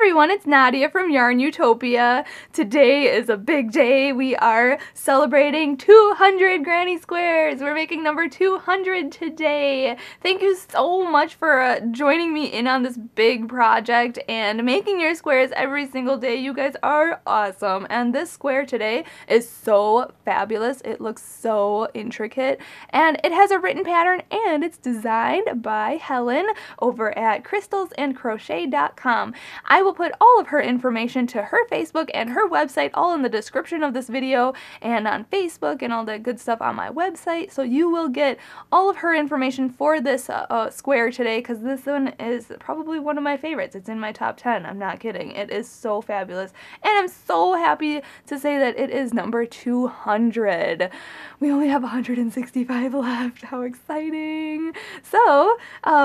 everyone, it's Nadia from YARNutopia. Today is a big day. We are celebrating 200 granny squares. We're making number 200 today. Thank you so much for joining me in on this big project and making your squares every single day. You guys are awesome. And this square today is so fabulous. It looks so intricate and it has a written pattern and it's designed by Helen over at crystalsandcrochet.com. I will put all of her information to her Facebook and her website all in the description of this video and on Facebook and all that good stuff on my website, so you will get all of her information for this square today, because this one is probably one of my favorites. It's in my top 10. I'm not kidding. It is so fabulous and I'm so happy to say that it is number 200. We only have 165 left. How exciting. So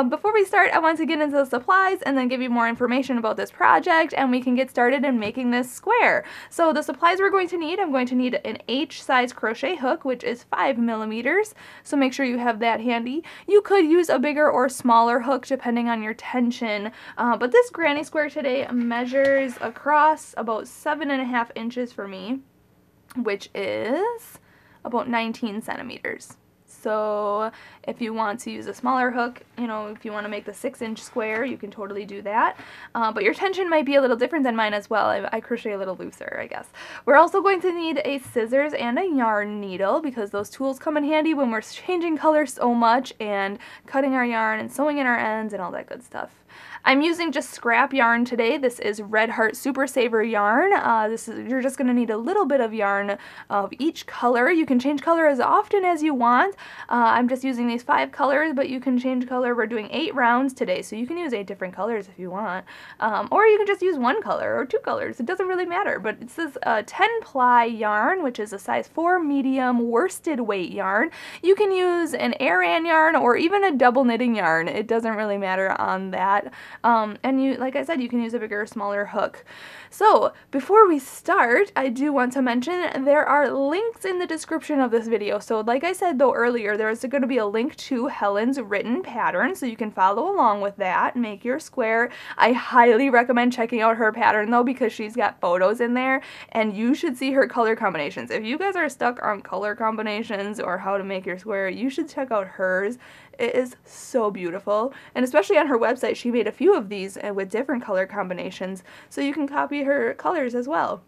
before we start, I want to get into the supplies and then give you more information about this project, and we can get started in making this square. So the supplies we're going to need, I'm going to need an H size crochet hook, which is 5 millimeters. So make sure you have that handy. You could use a bigger or smaller hook depending on your tension, but this granny square today measures across about 7.5 inches for me, which is about 19 centimeters. So if you want to use a smaller hook, you know, if you want to make the 6-inch square, you can totally do that. But your tension might be a little different than mine as well. I crochet a little looser, I guess. We're also going to need a scissors and a yarn needle, because those tools come in handy when we're changing colors so much and cutting our yarn and sewing in our ends and all that good stuff. I'm using just scrap yarn today. This is Red Heart Super Saver yarn. You're just going to need a little bit of yarn of each color. You can change color as often as you want. I'm just using these 5 colors, but you can change color. We're doing 8 rounds today, so you can use 8 different colors if you want. Or you can just use 1 color or 2 colors. It doesn't really matter, but it's this 10-ply yarn, which is a size 4 medium worsted weight yarn. You can use an Aran yarn or even a double knitting yarn. It doesn't really matter on that. And you, like I said, you can use a bigger or smaller hook. So before we start, I do want to mention there are links in the description of this video. So like I said though earlier, there is going to be a link to Helen's written pattern, so you can follow along with that and make your square. I highly recommend checking out her pattern though, because she's got photos in there and you should see her color combinations. If you guys are stuck on color combinations or how to make your square, you should check out hers. It is so beautiful, and especially on her website she made a few of these with different color combinations, so you can copy her colors as well.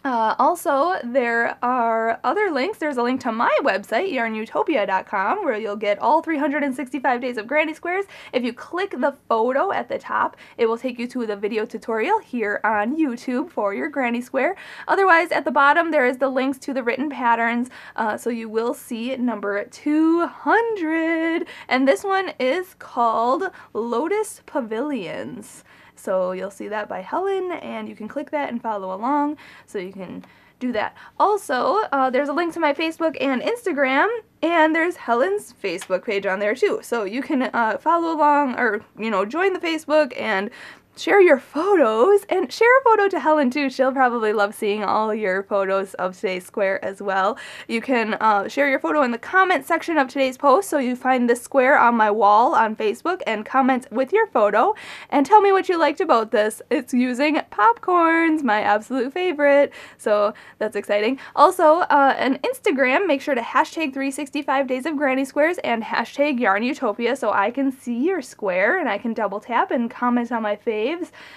Also, there are other links. There's a link to my website, YARNutopia.com, where you'll get all 365 days of granny squares. If you click the photo at the top, it will take you to the video tutorial here on YouTube for your granny square. Otherwise, at the bottom, there is the links to the written patterns, so you will see number 200. And this one is called Lotus Pavilions. So you'll see that by Helen, and you can click that and follow along, so you can do that. Also, there's a link to my Facebook and Instagram, and there's Helen's Facebook page on there too. So you can follow along, or, you know, join the Facebook and share your photos, and share a photo to Helen too. She'll probably love seeing all your photos of today's square as well. You can share your photo in the comment section of today's post, so you find this square on my wall on Facebook and comment with your photo and tell me what you liked about this. It's using popcorns, my absolute favorite, so that's exciting. Also, on Instagram, make sure to hashtag 365 days of granny squares and hashtag YARNutopia, so I can see your square and I can double tap and comment on my face.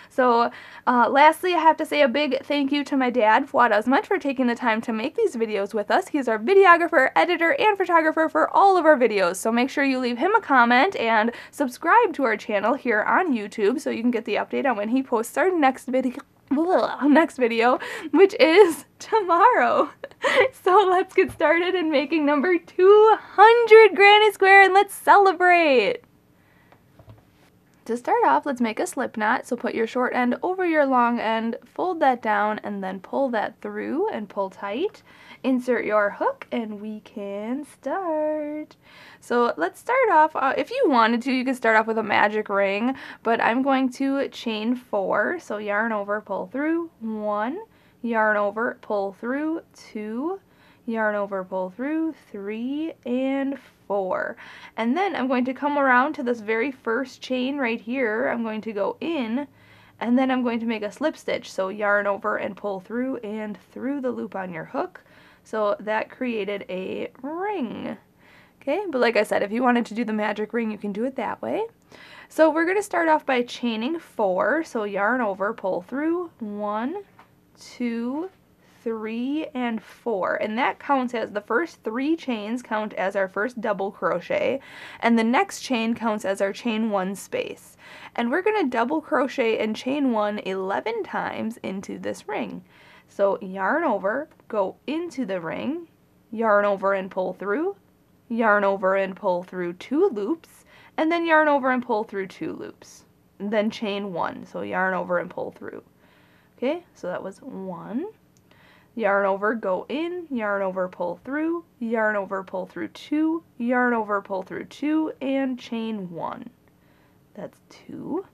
So lastly, I have to say a big thank you to my dad, Fuad Azmat, for taking the time to make these videos with us. He's our videographer, editor, and photographer for all of our videos, so make sure you leave him a comment and subscribe to our channel here on YouTube so you can get the update on when he posts our next video, which is tomorrow. So let's get started in making number 200 granny square, and let's celebrate. To start off, let's make a slip knot. So put your short end over your long end, fold that down, and then pull that through and pull tight. Insert your hook and we can start. So let's start off, if you wanted to, you could start off with a magic ring, but I'm going to chain 4. So yarn over, pull through, 1, yarn over, pull through, 2, yarn over, pull through, 3, and 4. And then I'm going to come around to this very first chain right here. I'm going to go in and then I'm going to make a slip stitch. So yarn over and pull through and through the loop on your hook. So that created a ring. Okay, but like I said, if you wanted to do the magic ring, you can do it that way. So we're going to start off by chaining 4. So yarn over, pull through, 1, 2, 3, and 4. And that counts as the first 3 chains count as our first double crochet, and the next chain counts as our chain 1 space. And we're going to double crochet and chain 1 11 times into this ring. So yarn over, go into the ring, yarn over and pull through, yarn over and pull through 2 loops, and then yarn over and pull through 2 loops. And then chain 1, so yarn over and pull through. Okay, so that was 1. Yarn over, go in, yarn over, pull through, yarn over, pull through 2, yarn over, pull through 2, and chain 1. That's 2.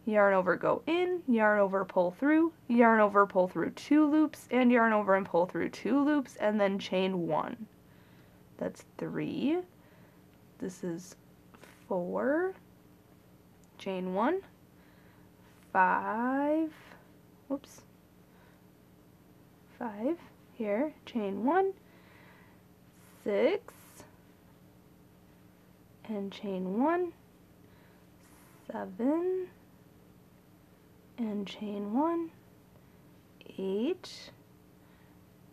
Yarn over, go in, yarn over, pull through, yarn over, pull through 2 loops, and yarn over and pull through 2 loops, and then chain 1. That's 3. This is 4. Chain 1. 5. Oops. 5. Here, chain 1. 6. And chain 1. 7. And chain 1. 8.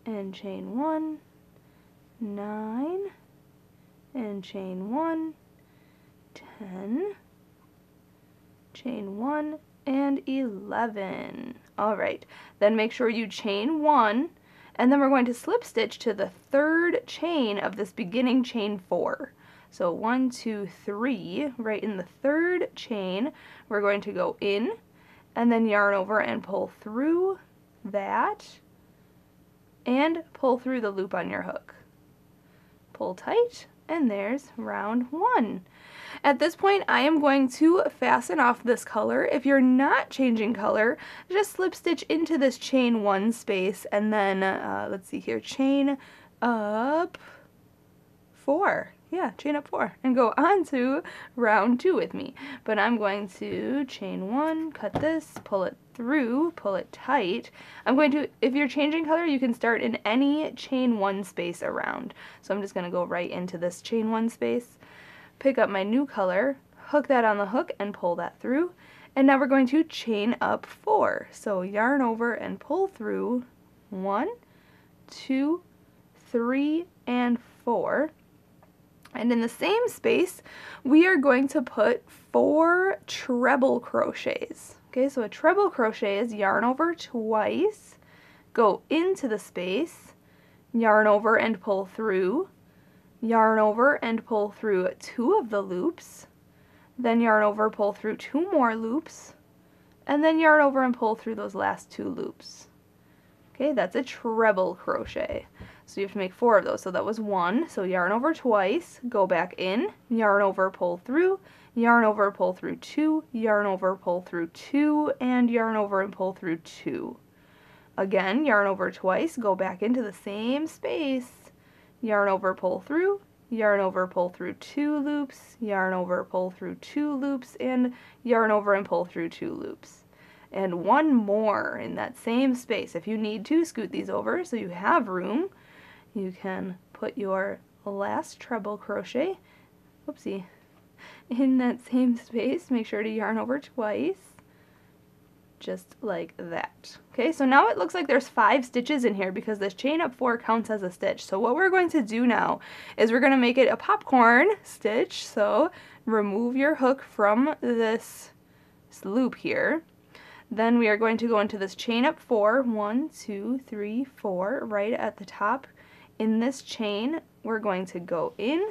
And chain 1. 9. And chain 1. 10. Chain 1. And 11. Alright, then make sure you chain 1, and then we're going to slip stitch to the 3rd chain of this beginning chain 4. So 1, 2, 3, right in the 3rd chain, we're going to go in, and then yarn over and pull through that, and pull through the loop on your hook. Pull tight, and there's round 1. At this point, I am going to fasten off this color. If you're not changing color, just slip stitch into this chain 1 space, and then, let's see here, chain up 4. Yeah, chain up 4, and go on to round 2 with me. But I'm going to chain 1, cut this, pull it through, pull it tight. I'm going to, if you're changing color, you can start in any chain 1 space around. So I'm just going to go right into this chain 1 space. Pick up my new color, hook that on the hook, and pull that through. And now we're going to chain up 4. So yarn over and pull through 1, 2, 3, and 4. And in the same space, we are going to put 4 treble crochets. Okay, so a treble crochet is yarn over twice, go into the space, yarn over and pull through, yarn over and pull through 2 of the loops, then yarn over, pull through 2 more loops, and then yarn over and pull through those last 2 loops. Okay, that's a treble crochet. So you have to make 4 of those. So that was 1. So yarn over twice, go back in, yarn over, pull through, yarn over, pull through 2, yarn over, pull through 2, and yarn over and pull through 2. Again, yarn over twice, go back into the same space, yarn over, pull through, yarn over, pull through 2 loops, yarn over, pull through 2 loops, and yarn over and pull through 2 loops. And 1 more in that same space. If you need to, scoot these over so you have room. You can put your last treble crochet, whoopsie, in that same space. Make sure to yarn over twice, just like that. Okay, so now it looks like there's 5 stitches in here because this chain up 4 counts as a stitch. So what we're going to do now is we're going to make it a popcorn stitch. So remove your hook from this loop here. Then we are going to go into this chain up 4, 1, 2, 3, 4, right at the top. In this chain, we're going to go in,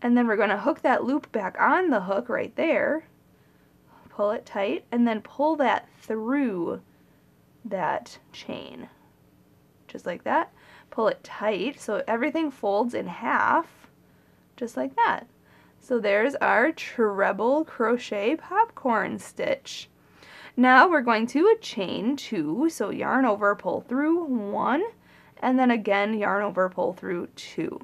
and then we're going to hook that loop back on the hook right there, pull it tight, and then pull that through that chain, just like that. Pull it tight so everything folds in half, just like that. So there's our treble crochet popcorn stitch. Now we're going to chain 2, so yarn over, pull through 1, and then again yarn over, pull through 2.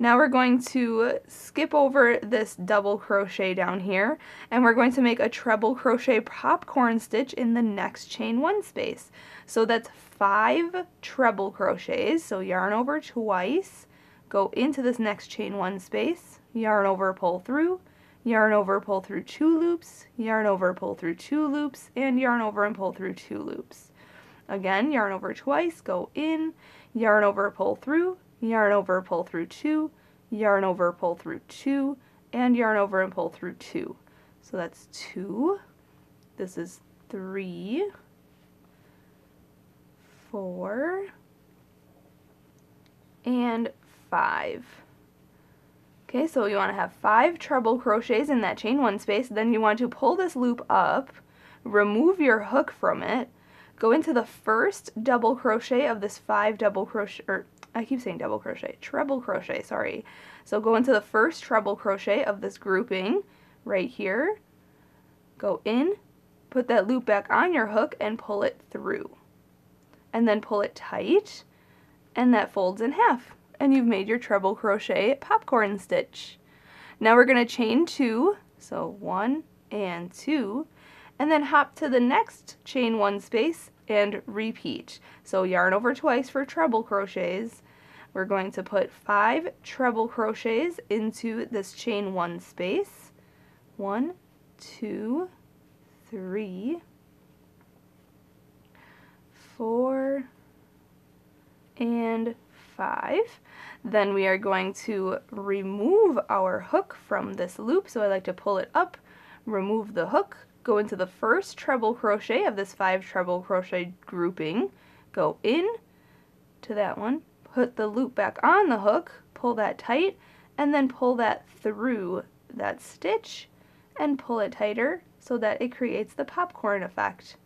Now we're going to skip over this double crochet down here, and we're going to make a treble crochet popcorn stitch in the next chain 1 space. So that's 5 treble crochets, so yarn over twice, go into this next chain 1 space, yarn over, pull through, yarn over, pull through 2 loops, yarn over, pull through 2 loops, and yarn over and pull through 2 loops. Again, yarn over twice, go in, yarn over, pull through, yarn over, pull through 2, yarn over, pull through 2, and yarn over and pull through 2. So that's 2, this is 3, 4, and 5. Okay, so you want to have 5 treble crochets in that chain 1 space. Then you want to pull this loop up, remove your hook from it, go into the first double crochet of this 5 double crochet, or I keep saying double crochet, treble crochet, sorry. So go into the first treble crochet of this grouping right here, go in, put that loop back on your hook and pull it through. And then pull it tight, and that folds in half. And you've made your treble crochet popcorn stitch. Now we're going to chain 2, so 1 and 2, and then hop to the next chain 1 space and repeat. So yarn over twice for treble crochets. We're going to put 5 treble crochets into this chain 1 space. 1, 2, 3, 4, and 5. Then we are going to remove our hook from this loop, so I like to pull it up, remove the hook, go into the first treble crochet of this 5 treble crochet grouping, go in to that one, put the loop back on the hook, pull that tight, and then pull that through that stitch and pull it tighter so that it creates the popcorn effect.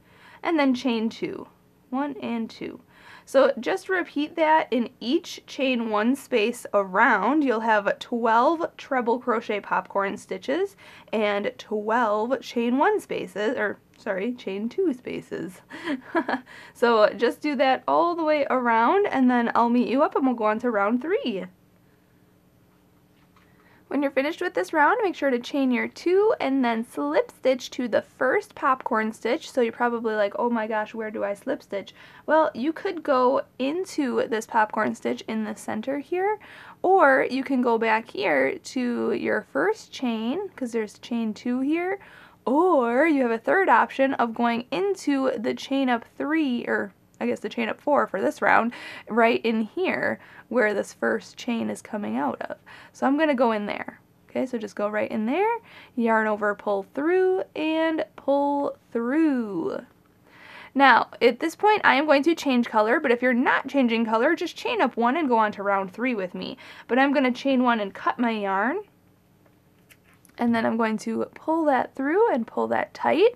And then chain 2, 1 and 2. So just repeat that in each chain 1 space around. You'll have 12 treble crochet popcorn stitches and 12 chain 1 spaces, or sorry, chain 2 spaces. So just do that all the way around, and then I'll meet you up and we'll go on to round 3. When you're finished with this round, make sure to chain your 2 and then slip stitch to the first popcorn stitch. So you're probably like, oh my gosh, where do I slip stitch? Well, you could go into this popcorn stitch in the center here, or you can go back here to your first chain, because there's chain 2 here, or you have a third option of going into the chain up 3, or I guess the chain up 4 for this round, right in here where this first chain is coming out of. So I'm going to go in there. Okay, so just go right in there, yarn over, pull through, and pull through. Now, at this point, I am going to change color, but if you're not changing color, just chain up 1 and go on to round 3 with me. But I'm going to chain 1 and cut my yarn. And then I'm going to pull that through and pull that tight.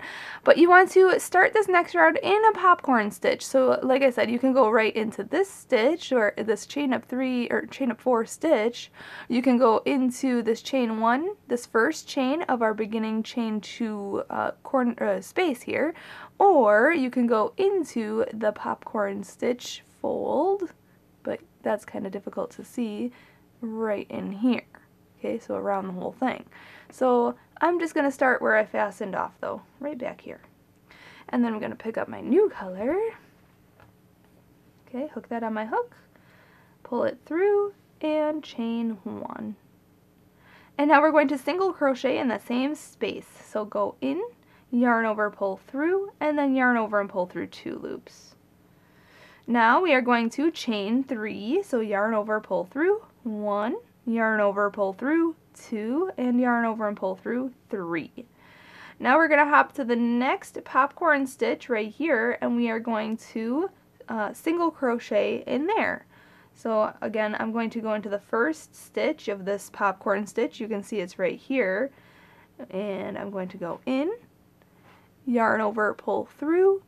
But you want to start this next round in a popcorn stitch. So like I said, you can go right into this stitch, or this chain up 3 or chain up 4 stitch. You can go into this chain 1, this first chain of our beginning chain 2 space here, or you can go into the popcorn stitch fold, but that's kind of difficult to see, right in here. Okay, so around the whole thing. So I'm just going to start where I fastened off though, right back here. And then I'm going to pick up my new color. Okay, hook that on my hook, pull it through, and chain 1. And now we're going to single crochet in the same space. So go in, yarn over, pull through, and then yarn over and pull through 2 loops. Now we are going to chain 3, so yarn over, pull through, 1, yarn over, pull through, 2, and yarn over and pull through 3. Now we're going to hop to the next popcorn stitch right here, and we are going to single crochet in there. So again, I'm going to go into the first stitch of this popcorn stitch. You can see it's right here, and I'm going to go in, yarn over, pull through,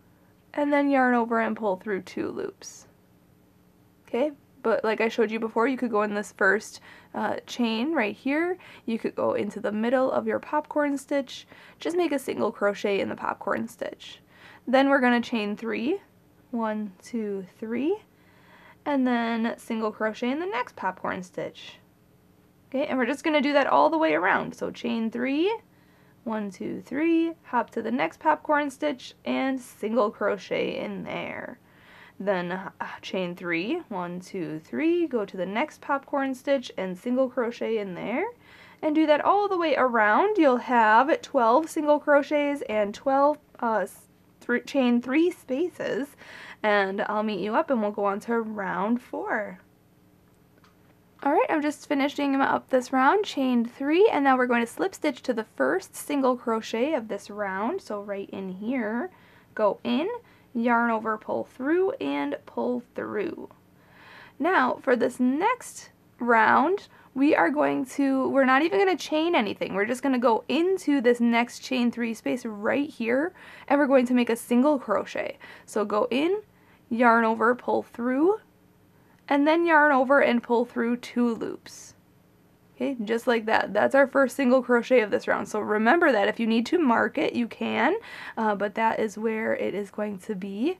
and then yarn over and pull through 2 loops. Okay, but like I showed you before, you could go in this first chain right here. You could go into the middle of your popcorn stitch. Just make a single crochet in the popcorn stitch. Then we're going to chain 3, 1, 2, 3, and then single crochet in the next popcorn stitch. Okay, and we're just going to do that all the way around. So chain 3, 1, 2, 3, hop to the next popcorn stitch and single crochet in there. Then chain 3, 1, 2, 3, go to the next popcorn stitch and single crochet in there. And do that all the way around. You'll have 12 single crochets and 12 chain 3 spaces. And I'll meet you up and we'll go on to round 4. Alright, I'm just finishing up this round, chain 3, and now we're going to slip stitch to the first single crochet of this round. So right in here, go in, yarn over, pull through, and pull through. Now for this next round, we're not even going to chain anything. We're just going to go into this next chain 3 space right here, and we're going to make a single crochet. So go in, yarn over, pull through, and then yarn over and pull through 2 loops. Okay, just like that. That's our first single crochet of this round. So remember that if you need to mark it, you can, but that is where it is going to be.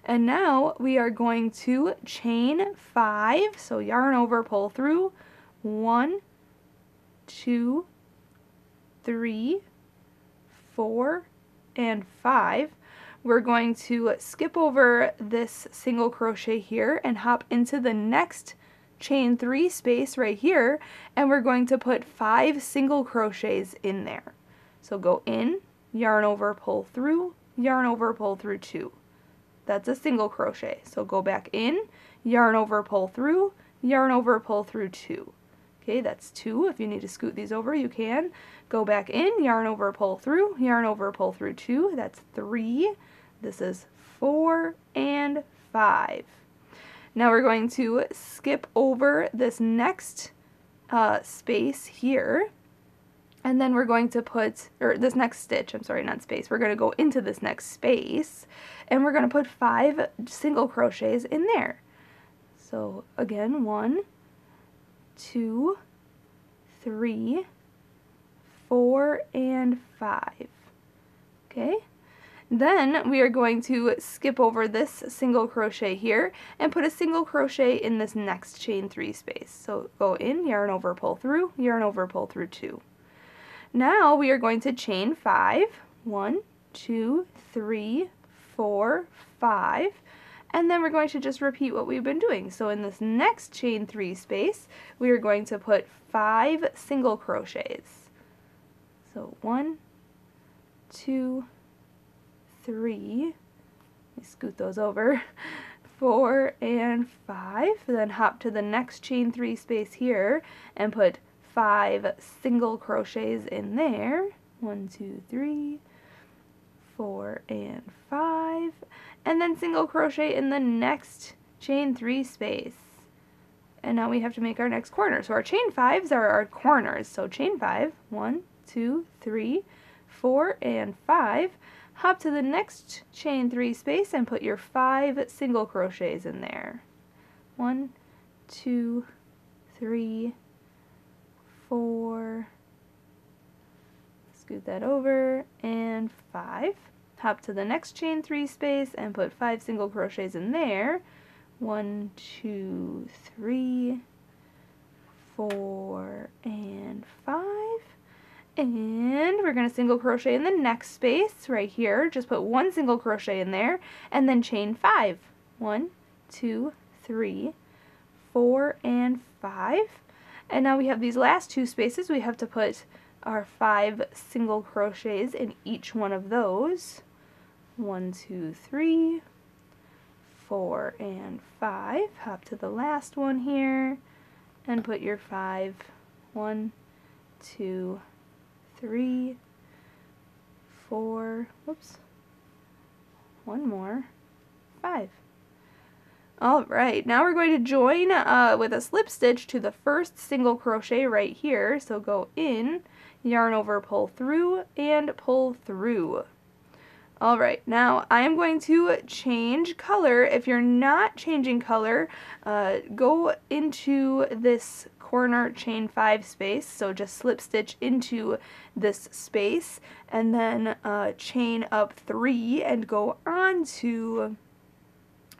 And now we are going to chain 5. So yarn over, pull through, 1, 2, 3, 4, and 5. We're going to skip over this single crochet here and hop into the next chain 3 space right here, and we're going to put 5 single crochets in there. So go in, yarn over, pull through, yarn over, pull through 2. That's a single crochet. So go back in, yarn over, pull through, yarn over, pull through 2. Okay, that's 2. If you need to scoot these over, you can. Go back in, yarn over, pull through, yarn over, pull through 2. That's 3. This is 4 and 5. Now we're going to skip over this next space here, and then we're going to put, or this next stitch, I'm sorry, not space. We're going to go into this next space, and we're going to put 5 single crochets in there. So again, 1, 2, 3, 4, and 5. Okay? Then we are going to skip over this single crochet here and put a single crochet in this next chain 3 space. So go in, yarn over, pull through, yarn over, pull through 2. Now we are going to chain 5. 1, 2, 3, 4, 5. And then we're going to just repeat what we've been doing. So in this next chain 3 space, we are going to put 5 single crochets. So 1, 2, 3, let me scoot those over, 4 and 5, then hop to the next chain 3 space here and put 5 single crochets in there, 1, 2, 3, 4 and 5, and then single crochet in the next chain 3 space. And now we have to make our next corner. So our chain 5s are our corners. So chain 5, 1, 2, 3, 4 and 5. Hop to the next chain 3 space and put your 5 single crochets in there. 1, 2, 3, 4, scoot that over, and 5. Hop to the next chain 3 space and put 5 single crochets in there. 1, 2, 3, 4, and 5. And we're going to single crochet in the next space right here. Just put 1 single crochet in there and then chain 5. 1, 2, 3, 4, and 5. And now we have these last 2 spaces. We have to put our 5 single crochets in each one of those. 1, 2, 3, 4, and 5. Hop to the last one here and put your 5. 1, 2, 3, 4, whoops, one more, 5. Alright, now we're going to join with a slip stitch to the first single crochet right here. So go in, yarn over, pull through, and pull through. Alright, now I am going to change color. If you're not changing color, go into this corner chain 5 space, so just slip stitch into this space and then chain up 3 and go on to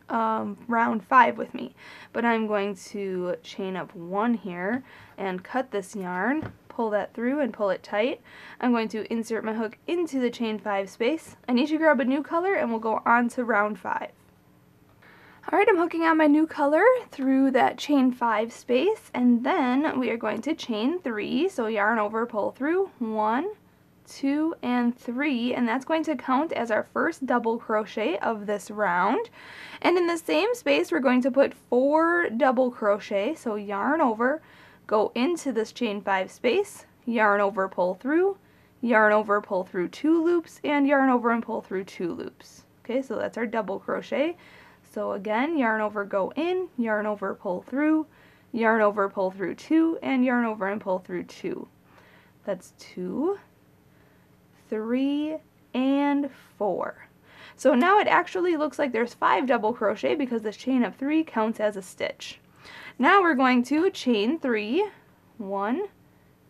round 5 with me. But I'm going to chain up 1 here and cut this yarn, pull that through and pull it tight. I'm going to insert my hook into the chain 5 space. I need to grab a new color and we'll go on to round 5. Alright, I'm hooking on my new color through that chain 5 space, and then we are going to chain 3, so yarn over, pull through, 1, 2, and 3, and that's going to count as our first double crochet of this round. And in the same space we're going to put 4 double crochet, so yarn over, go into this chain 5 space, yarn over, pull through 2 loops, and yarn over and pull through 2 loops. Okay, so that's our double crochet. So again, yarn over, go in, yarn over, pull through 2, and yarn over and pull through 2. That's 2, 3, and 4. So now it actually looks like there's 5 double crochet because this chain of 3 counts as a stitch. Now we're going to chain 3, 1,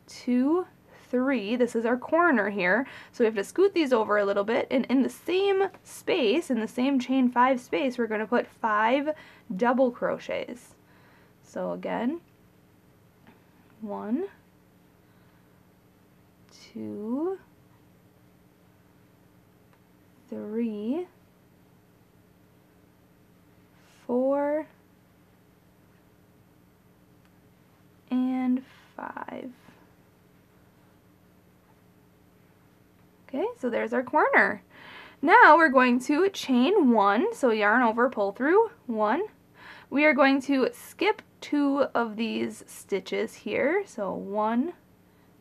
2, 3. This is our corner here, so we have to scoot these over a little bit, and in the same space, in the same chain 5 space, we're going to put 5 double crochets. So again, 1, 2, 3, 4, and 5. Okay, so there's our corner. Now we're going to chain 1, so yarn over, pull through, 1. We are going to skip 2 of these stitches here, so 1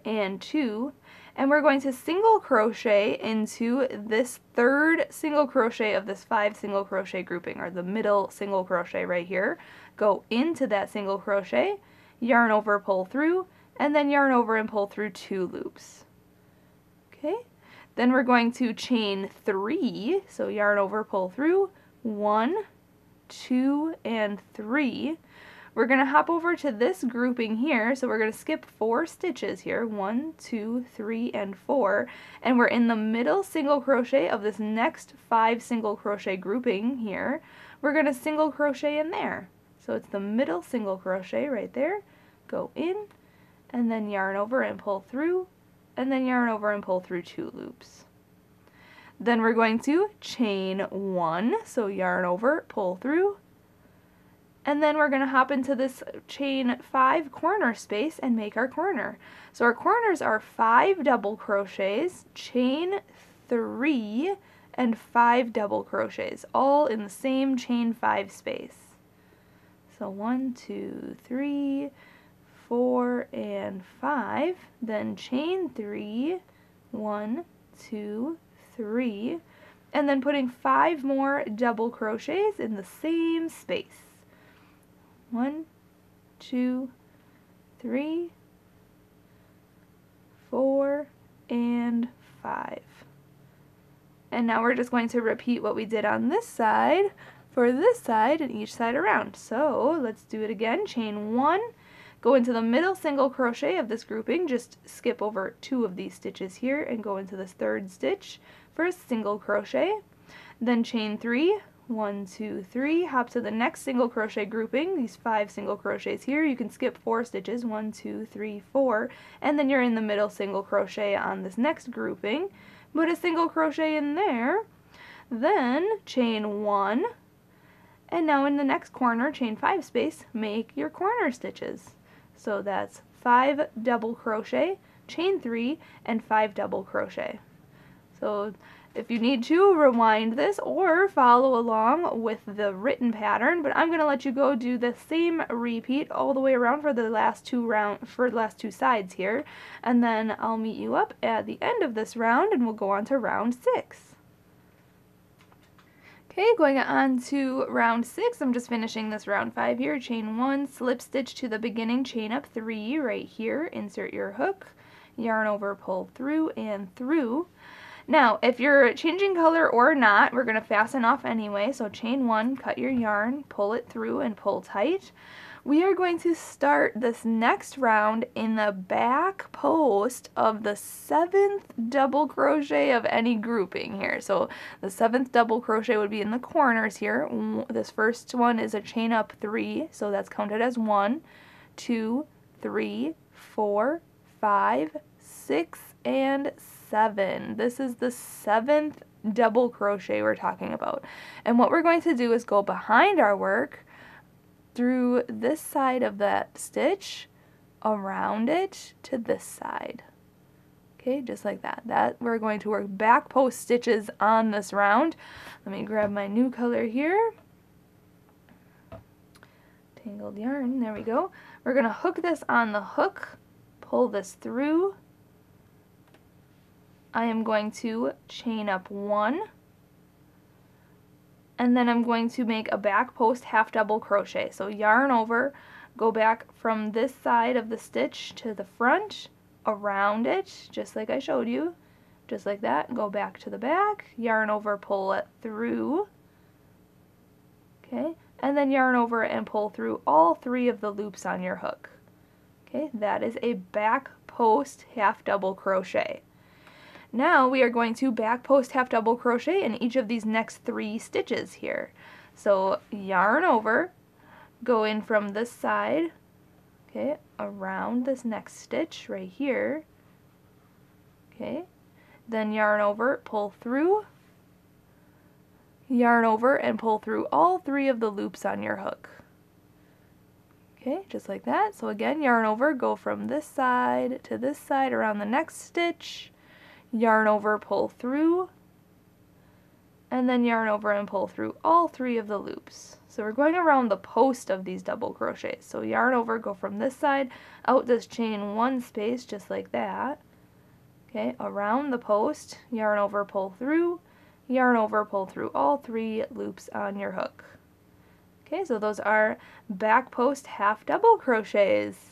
and 2, and we're going to single crochet into this third single crochet of this 5 single crochet grouping, or the middle single crochet right here. Go into that single crochet, yarn over, pull through, and then yarn over and pull through 2 loops. Okay. Then we're going to chain 3, so yarn over, pull through, 1, 2, and 3. We're going to hop over to this grouping here, so we're going to skip 4 stitches here, 1, 2, 3, and 4, and we're in the middle single crochet of this next 5 single crochet grouping here. We're going to single crochet in there. So it's the middle single crochet right there, go in, and then yarn over and pull through, and then yarn over and pull through 2 loops. Then we're going to chain 1, so yarn over, pull through, and then we're going to hop into this chain 5 corner space and make our corner. So our corners are 5 double crochets, chain 3, and 5 double crochets, all in the same chain 5 space. So 1, 2, 3, 4, and 5, then chain 3, 1, 2, 3, and then putting 5 more double crochets in the same space. 1, 2, 3, 4, and 5. And now we're just going to repeat what we did on this side for this side and each side around. So let's do it again. Chain 1, go into the middle single crochet of this grouping, just skip over 2 of these stitches here and go into this 3rd stitch for a single crochet. Then chain 3, 1, 2, 3, hop to the next single crochet grouping, these 5 single crochets here. You can skip 4 stitches, 1, 2, 3, 4, and then you're in the middle single crochet on this next grouping. Put a single crochet in there, then chain 1, and now in the next corner, chain 5 space, make your corner stitches. So that's 5 double crochet, chain 3, and 5 double crochet. So if you need to, rewind this or follow along with the written pattern, but I'm going to let you go do the same repeat all the way around for the last 2 sides here, and then I'll meet you up at the end of this round and we'll go on to round 6. Okay, going on to round 6, I'm just finishing this round 5 here. Chain 1, slip stitch to the beginning, chain up 3 right here, insert your hook, yarn over, pull through and through. Now, if you're changing color or not, we're going to fasten off anyway, so chain 1, cut your yarn, pull it through and pull tight. we are going to start this next round in the back post of the 7th double crochet of any grouping here. So the 7th double crochet would be in the corners here. This first one is a chain up 3, so that's counted as 1, 2, 3, 4, 5, 6, and 7. This is the 7th double crochet we're talking about. And what we're going to do is go behind our work through this side of that stitch, around it to this side. Okay, just like that. That we're going to work back post stitches on this round. Let me grab my new color here. Tangled yarn, there we go. We're gonna hook this on the hook, pull this through. I am going to chain up 1, and then I'm going to make a back post half double crochet. So yarn over, go back from this side of the stitch to the front, around it, just like I showed you, just like that. Go back to the back, yarn over, pull it through, okay, and then yarn over and pull through all 3 of the loops on your hook. Okay, that is a back post half double crochet. Now we are going to back post half double crochet in each of these next 3 stitches here. So yarn over, go in from this side, okay, around this next stitch right here, okay, then yarn over, pull through, yarn over and pull through all 3 of the loops on your hook. Okay, just like that. So again, yarn over, go from this side to this side around the next stitch, yarn over, pull through, and then yarn over and pull through all 3 of the loops. So we're going around the post of these double crochets. So yarn over, go from this side out this chain 1 space, just like that. Okay, around the post, yarn over, pull through, yarn over, pull through all 3 loops on your hook. Okay, so those are back post half double crochets.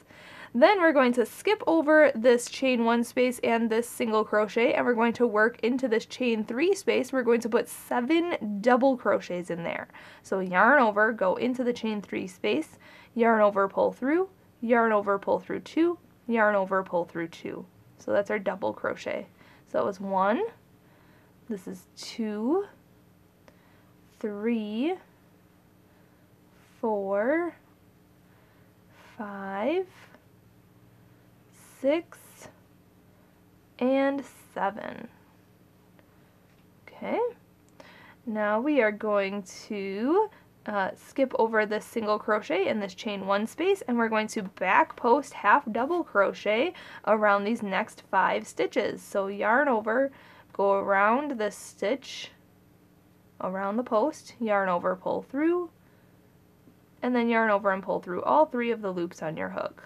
Then we're going to skip over this chain 1 space and this single crochet, and we're going to work into this chain 3 space. We're going to put 7 double crochets in there. So yarn over, go into the chain 3 space, yarn over, pull through, yarn over, pull through 2, yarn over, pull through 2. So that's our double crochet. So that was 1, this is 2, 3, 4, 5, 6, and 7. Okay, now we are going to skip over this single crochet in this chain 1 space, and we're going to back post half double crochet around these next 5 stitches. So yarn over, go around this stitch, around the post, yarn over, pull through, and then yarn over and pull through all 3 of the loops on your hook.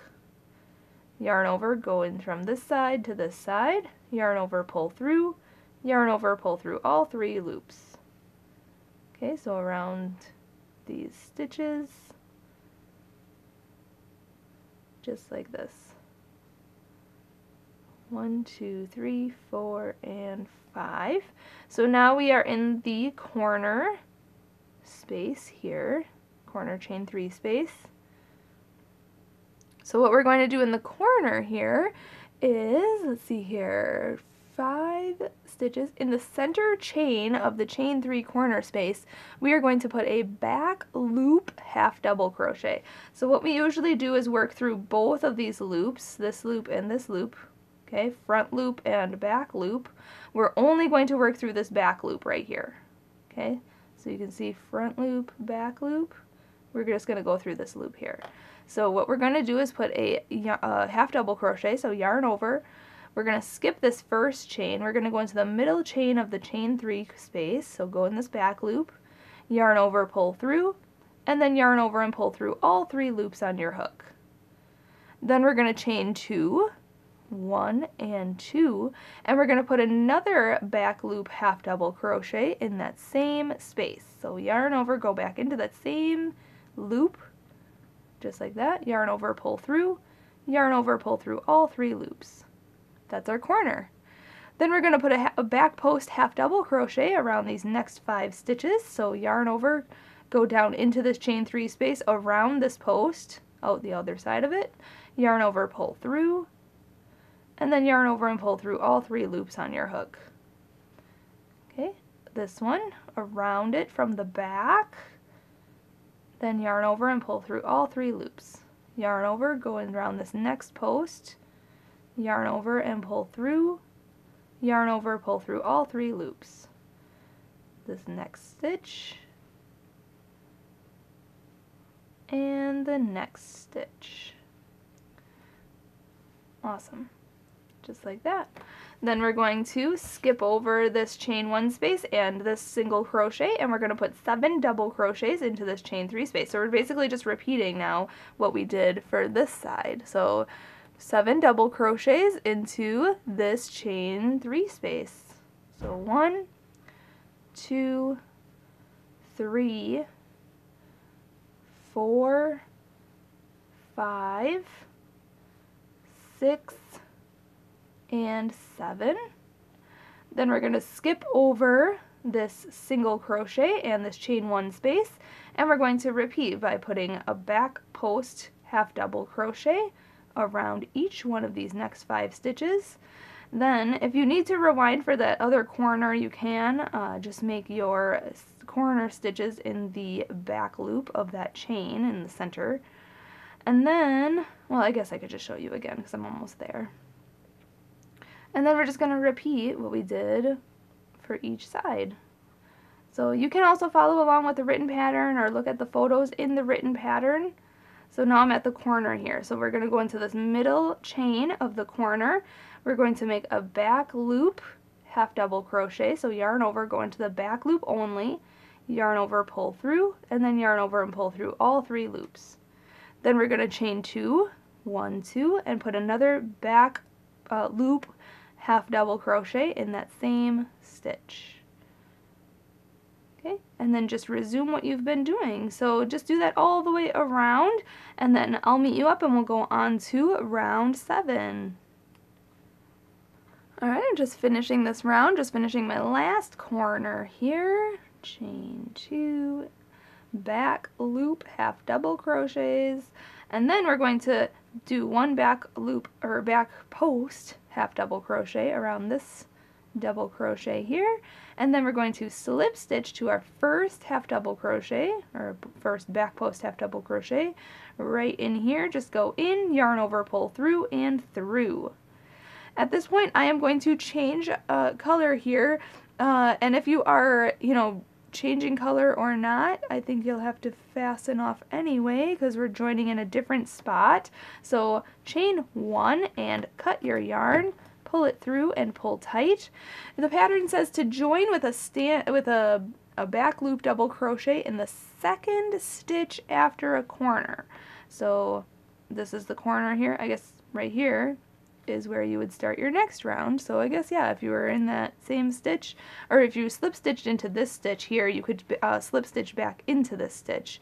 Yarn over, go in from this side to this side, yarn over, pull through, yarn over, pull through all 3 loops. Okay, so around these stitches, just like this. 1, 2, 3, 4, and 5. So now we are in the corner space here, corner chain 3 space. So what we're going to do in the corner here is, let's see here, 5 stitches. In the center chain of the chain 3 corner space, we are going to put a back loop half double crochet. So what we usually do is work through both of these loops, this loop and this loop, okay, front loop and back loop. We're only going to work through this back loop right here, okay? So you can see front loop, back loop. We're just going to go through this loop here. So what we're going to do is put a half double crochet, so yarn over. We're going to skip this first chain. We're going to go into the middle chain of the chain 3 space, so go in this back loop, yarn over, pull through, and then yarn over and pull through all 3 loops on your hook. Then we're going to chain 2, 1 and 2, and we're going to put another back loop half double crochet in that same space. So yarn over, go back into that same loop, just like that, yarn over, pull through, yarn over, pull through all 3 loops. That's our corner. Then we're going to put a back post half double crochet around these next 5 stitches. So yarn over, go down into this chain 3 space around this post, out the other side of it, yarn over, pull through, and then yarn over and pull through all 3 loops on your hook. Okay, this one, around it from the back, then yarn over and pull through all 3 loops. Yarn over, going around this next post, yarn over and pull through, yarn over, pull through all 3 loops. This next stitch, and the next stitch. Awesome. Just like that. Then we're going to skip over this chain 1 space and this single crochet, and we're going to put 7 double crochets into this chain 3 space. So we're basically just repeating now what we did for this side. So 7 double crochets into this chain 3 space. So 1, 2, 3, 4, 5, 6, and 7. Then we're going to skip over this single crochet and this chain 1 space, and we're going to repeat by putting a back post half double crochet around each one of these next 5 stitches. Then if you need to rewind for that other corner, you can just make your corner stitches in the back loop of that chain in the center. And then, well, I guess I could just show you again because I'm almost there. And then we're just going to repeat what we did for each side. So you can also follow along with the written pattern or look at the photos in the written pattern. So now I'm at the corner here. So we're going to go into this middle chain of the corner. We're going to make a back loop, half double crochet. So yarn over, go into the back loop only, yarn over, pull through, and then yarn over and pull through all 3 loops. Then we're going to chain 2, 1, 2, and put another back loop, half double crochet in that same stitch. Okay, and then just resume what you've been doing. So just do that all the way around, and then I'll meet you up and we'll go on to round 7. Alright, I'm just finishing this round, just finishing my last corner here. Chain 2, back loop, half double crochets, and then we're going to do 1 back loop or back post half double crochet around this double crochet here, and then we're going to slip stitch to our first half double crochet or first back post half double crochet right in here. Just go in, yarn over, pull through, and through. At this point I am going to change color here, and if you are, you know, changing color or not, I think you'll have to fasten off anyway because we're joining in a different spot. So chain 1 and cut your yarn, pull it through and pull tight. The pattern says to join with a back loop double crochet in the 2nd stitch after a corner. So this is the corner here. I guess right here is where you would start your next round. So I guess, yeah, if you were in that same stitch, or if you slip stitched into this stitch here, you could slip stitch back into this stitch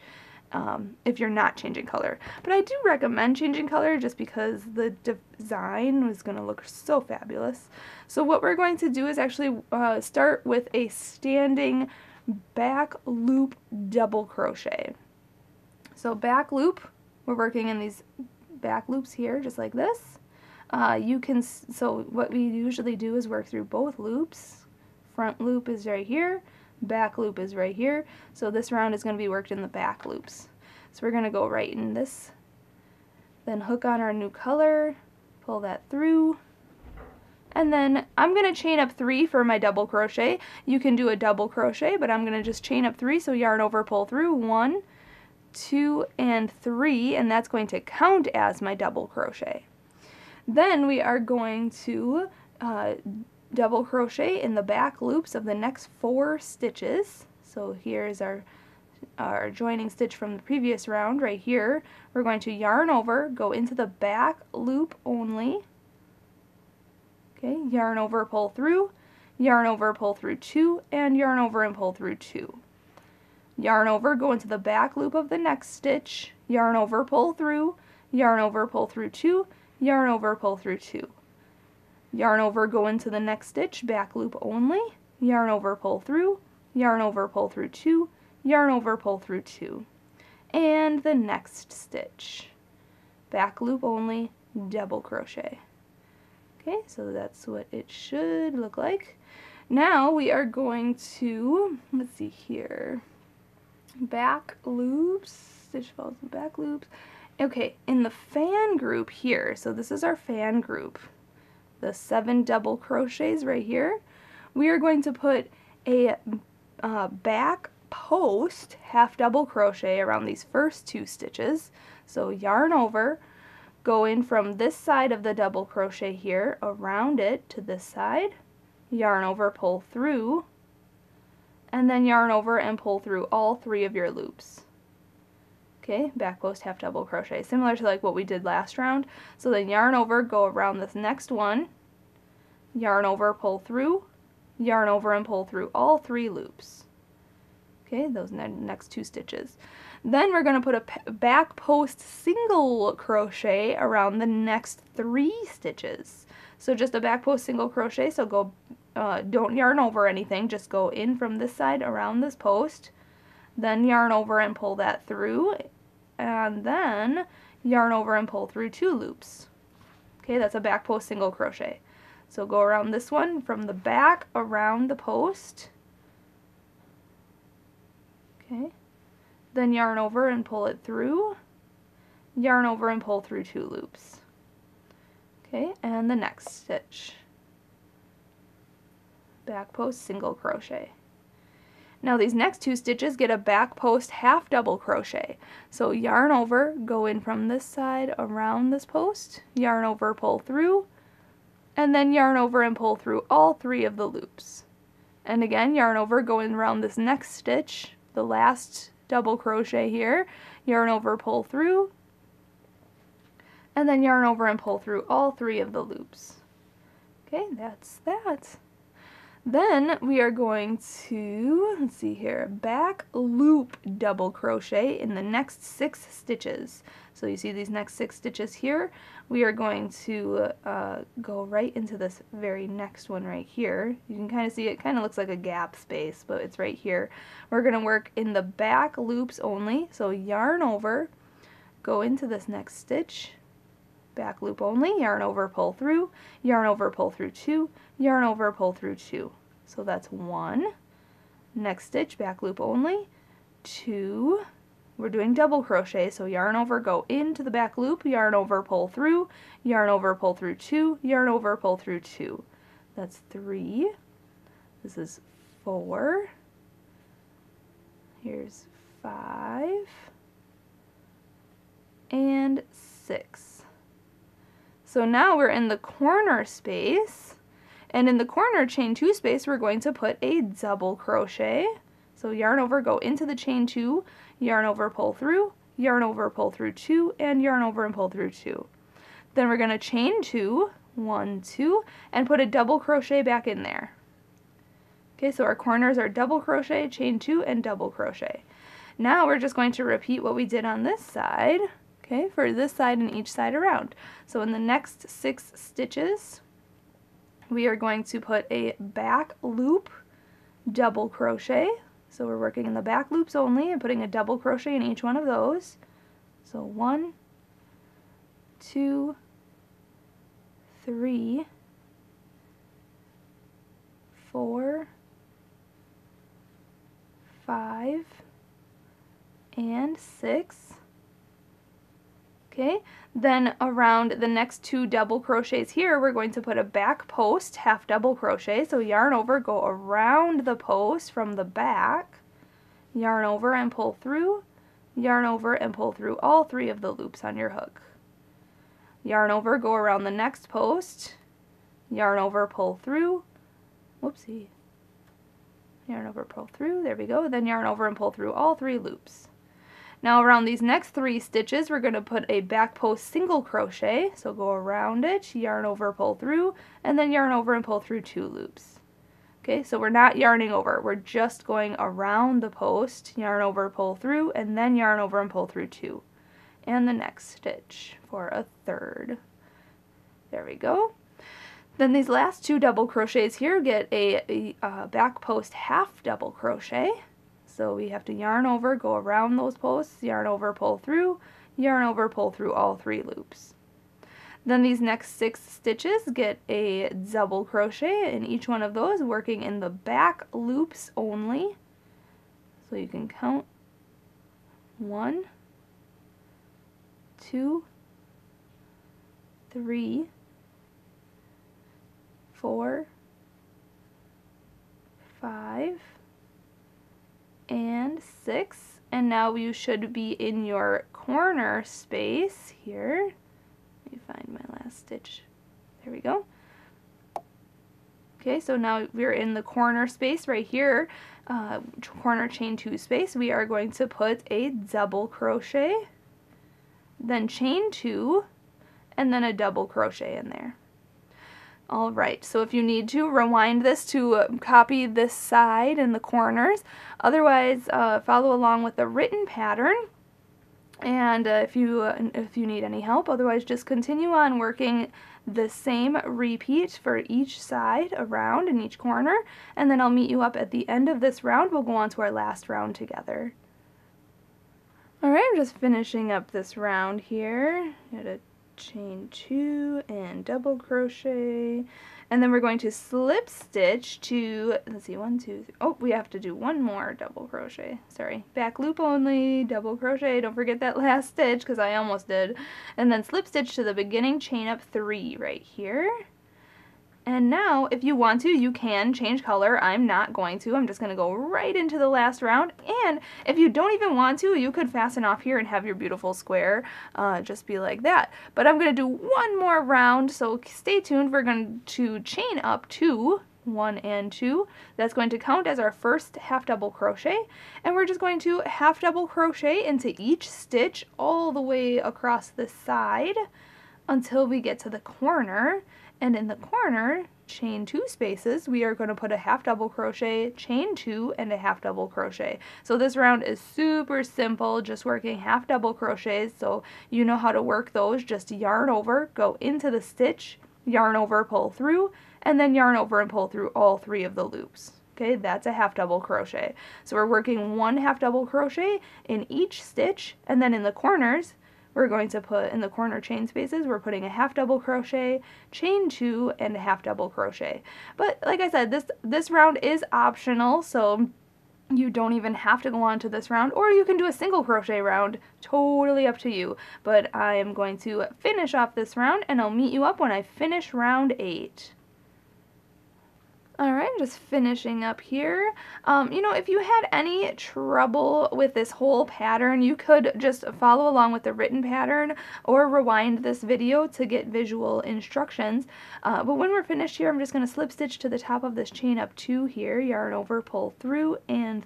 if you're not changing color. But I do recommend changing color just because the design is going to look so fabulous. So what we're going to do is actually start with a standing back loop double crochet. So back loop, we're working in these back loops here just like this. So what we usually do is work through both loops. Front loop is right here, back loop is right here. So this round is going to be worked in the back loops. So we're going to go right in this, then hook on our new color, pull that through, and then I'm going to chain up 3 for my double crochet. You can do a double crochet, but I'm going to just chain up 3, so yarn over, pull through, 1, 2, and 3, and that's going to count as my double crochet. Then we are going to double crochet in the back loops of the next 4 stitches. So here's our joining stitch from the previous round right here. We're going to yarn over, go into the back loop only. Okay, yarn over, pull through, yarn over, pull through 2, and yarn over and pull through 2. Yarn over, go into the back loop of the next stitch, yarn over, pull through, yarn over, pull through 2, yarn over, pull through 2. Yarn over, go into the next stitch, back loop only, yarn over, pull through, yarn over, pull through 2, yarn over, pull through 2. And the next stitch. back loop only, double crochet. Okay, so that's what it should look like. Now we are going to, let's see here, back loops, stitch follows the back loops. Okay, in the fan group here, so this is our fan group, the 7 double crochets right here, we are going to put a back post half double crochet around these first 2 stitches. So yarn over, go in from this side of the double crochet here, around it to this side, yarn over, pull through, and then yarn over and pull through all 3 of your loops. Okay, back post half double crochet, similar to like what we did last round. So then yarn over, go around this next one, yarn over, pull through, yarn over and pull through all 3 loops. Okay, those next 2 stitches. Then we're going to put a back post single crochet around the next 3 stitches. So just a back post single crochet, so go, don't yarn over anything, just go in from this side around this post, then yarn over and pull that through, and then yarn over and pull through 2 loops. Okay, that's a back post single crochet. So go around this one from the back around the post. Okay, then yarn over and pull it through, yarn over and pull through 2 loops. Okay, and the next stitch, back post single crochet. Now these next 2 stitches get a back post half double crochet. So yarn over, go in from this side around this post, yarn over, pull through, and then yarn over and pull through all 3 of the loops. And again, yarn over, go in around this next stitch, the last double crochet here, yarn over, pull through, and then yarn over and pull through all 3 of the loops. Okay, that's that. Then we are going to, let's see here, back loop double crochet in the next 6 stitches. So you see these next 6 stitches here, we are going to go right into this very next one right here. You can kind of see it kind of looks like a gap space, but it's right here. We're going to work in the back loops only, so yarn over, go into this next stitch, back loop only, yarn over, pull through, yarn over, pull through 2, yarn over, pull through 2. So that's 1. Next stitch, back loop only, 2. We're doing double crochet, so yarn over, go into the back loop, yarn over, pull through, yarn over, pull through 2, yarn over, pull through 2. That's 3. This is 4. Here's 5. And 6. So now we're in the corner space, and in the corner chain 2 space we're going to put a double crochet. So yarn over, go into the chain 2, yarn over, pull through, yarn over, pull through 2, and yarn over and pull through 2. Then we're going to chain 2, 1, 2, and put a double crochet back in there. Okay, so our corners are double crochet, chain 2, and double crochet. Now we're just going to repeat what we did on this side, okay, for this side and each side around. So in the next 6 stitches, we are going to put a back loop double crochet. So we're working in the back loops only and putting a double crochet in each one of those. So 1, 2, 3, 4, 5, and 6. Okay, then around the next 2 double crochets here, we're going to put a back post half double crochet. So yarn over, go around the post from the back, yarn over and pull through, yarn over and pull through all 3 of the loops on your hook. Yarn over, go around the next post, yarn over, pull through, whoopsie, yarn over, pull through, there we go, then yarn over and pull through all 3 loops. Now around these next 3 stitches, we're going to put a back post single crochet, so go around it, yarn over, pull through, and then yarn over and pull through 2 loops. Okay, so we're not yarning over, we're just going around the post, yarn over, pull through, and then yarn over and pull through 2. And the next stitch for a 3rd. There we go. Then these last 2 double crochets here get a back post half double crochet. So we have to yarn over, go around those posts, yarn over, pull through, yarn over, pull through all 3 loops. Then these next 6 stitches get a double crochet in each one of those, working in the back loops only. So you can count 1, 2, 3, 4, 5, and 6. And now you should be in your corner space here. Let me find my last stitch. There we go. Okay, so now we're in the corner space right here, corner chain 2 space. We are going to put a double crochet, then chain 2, and then a double crochet in there. Alright, so if you need to, rewind this to copy this side and the corners. Otherwise, follow along with the written pattern. And if you need any help, otherwise just continue on working the same repeat for each side around in each corner, and then I'll meet you up at the end of this round. We'll go on to our last round together. Alright, I'm just finishing up this round here. Got a chain 2 and double crochet, and then we're going to slip stitch to, let's see, 1, 2, 3. Oh, we have to do one more double crochet. Sorry, back loop only, double crochet. Don't forget that last stitch because I almost did. And then slip stitch to the beginning chain up 3 right here. And now, if you want to, you can change color. I'm not going to. I'm just going to go right into the last round. And if you don't even want to, you could fasten off here and have your beautiful square just be like that. But I'm going to do one more round, so stay tuned. We're going to chain up 2, 1 and 2. That's going to count as our first half double crochet. And we're just going to half double crochet into each stitch all the way across the side until we get to the corner. And in the corner, chain 2 spaces, we are going to put a half double crochet, chain 2, and a half double crochet. So this round is super simple, just working half double crochets, so you know how to work those. Just yarn over, go into the stitch, yarn over, pull through, and then yarn over and pull through all 3 of the loops. Okay, that's a half double crochet. So we're working 1 half double crochet in each stitch, and then in the corners, we're going to put, in the corner chain spaces, we're putting a half double crochet, chain 2, and a half double crochet. But like I said, this round is optional, so you don't even have to go on to this round, or you can do a single crochet round, totally up to you. But I am going to finish off this round, and I'll meet you up when I finish round 8. Alright, just finishing up here. You know, if you had any trouble with this whole pattern, you could just follow along with the written pattern or rewind this video to get visual instructions. But when we're finished here, I'm just going to slip stitch to the top of this chain up 2 here, yarn over, pull through, and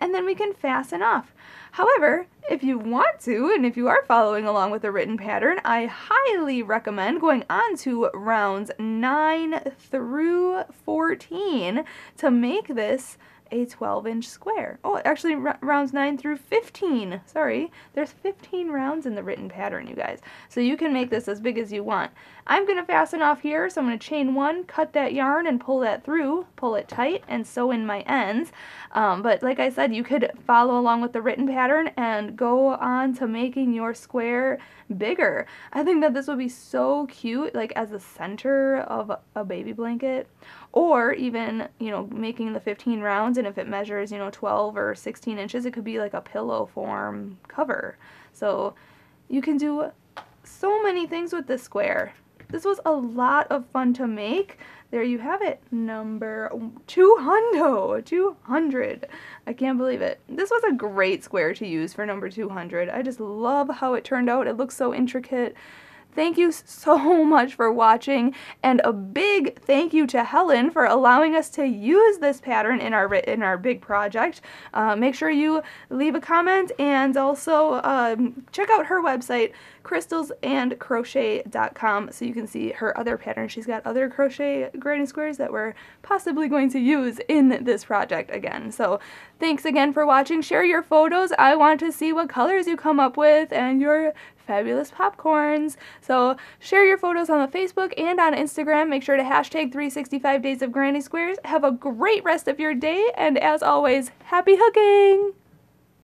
then we can fasten off. However, if you want to, and if you are following along with the written pattern, I highly recommend going on to rounds 9 through 14 to make this a 12-inch square. Oh, actually rounds 9 through 15. Sorry, there's 15 rounds in the written pattern, you guys. So you can make this as big as you want. I'm going to fasten off here, so I'm going to chain 1, cut that yarn and pull that through, pull it tight, and sew in my ends. But like I said, you could follow along with the written pattern and go on to making your square bigger. I think that this would be so cute, like as the center of a baby blanket, or even, you know, making the 15 rounds, and if it measures, you know, 12 or 16 inches, it could be like a pillow form cover. So you can do so many things with this square. This was a lot of fun to make. There you have it, number 200. I can't believe it. This was a great square to use for number 200. I just love how it turned out. It looks so intricate. Thank you so much for watching, and a big thank you to Helen for allowing us to use this pattern in our big project. Make sure you leave a comment, and also check out her website, crystalsandcrochet.com, so you can see her other patterns. She's got other crochet granny squares that we're possibly going to use in this project again. So thanks again for watching. Share your photos. I want to see what colors you come up with and your fabulous popcorns. So share your photos on the Facebook and on Instagram. Make sure to hashtag 365 Days of Granny Squares. Have a great rest of your day, and as always, happy hooking!